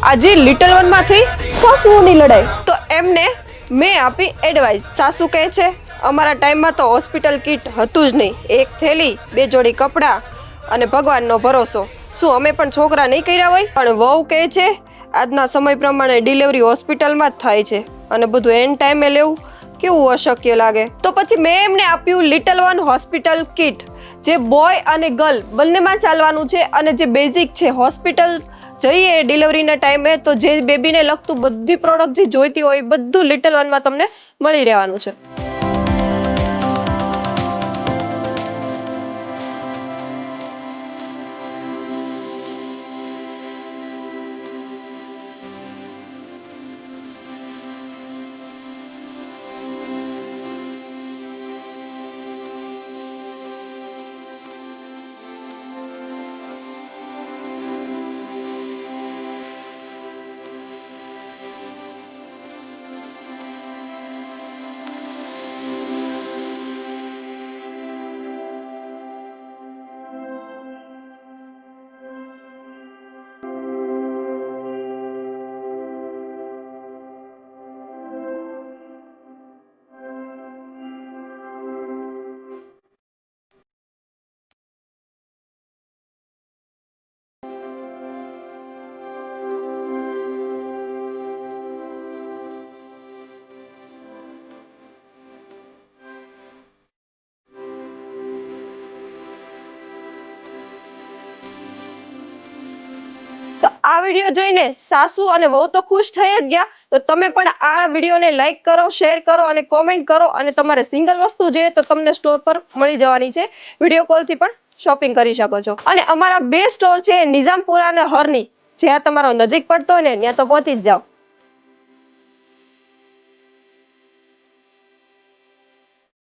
આજે little one માંથી સાસુઓની લડાઈ. તો એમને મેં આપી એડવાઇસ. સાસુ કહે છે અમારા ટાઈમમાં તો હોસ્પિટલ કિટ હતું જ નહીં, એક થેલી, 2 જોડી કપડાં અને ભગવાનનો ભરોસો. શું અમે પણ છોકરા નહીં કર્યા હોય? પણ વહુ કહે છે આજના સમય પ્રમાણે ડિલિવરી હોસ્પિટલમાં જ થાય છે અને બધું એન ટાઈમે લેવું કેવું અશક્ય લાગે. તો પછી મેં એમને આપ્યું લિટલ વન હોસ્પિટલ કિટ, જે બોય અને ગર્લ બંનેમાં ચાલવાનું છે અને જે બેઝિક છે. હોસ્પિટલ જઈએ ડિલિવરીના ટાઈમે તો જે બેબીને લગતું બધી પ્રોડક્ટ જે જોઈતી હોય બધું લિટલ વનમાં તમને મળી રહેવાનું છે. તો આ વિડીયો જોઈને સાસુ અને વહુ તો ખુશ થઈ જ ગયા. તો તમે પણ આ વિડીયોને લાઈક કરો, શેર કરો અને કોમેન્ટ કરો. અને તમારે સિંગલ વસ્તુ જોઈએ તો તમને સ્ટોર પર મળી જવાની છે. વિડીયો કોલથી પણ શોપિંગ કરી શકો છો. અને અમારા 2 સ્ટોર છે નિઝામપુરા અને હરની. જ્યાં તમારો નજીક પડતો હોય ને ત્યાં તો પહોંચી જ જાઓ.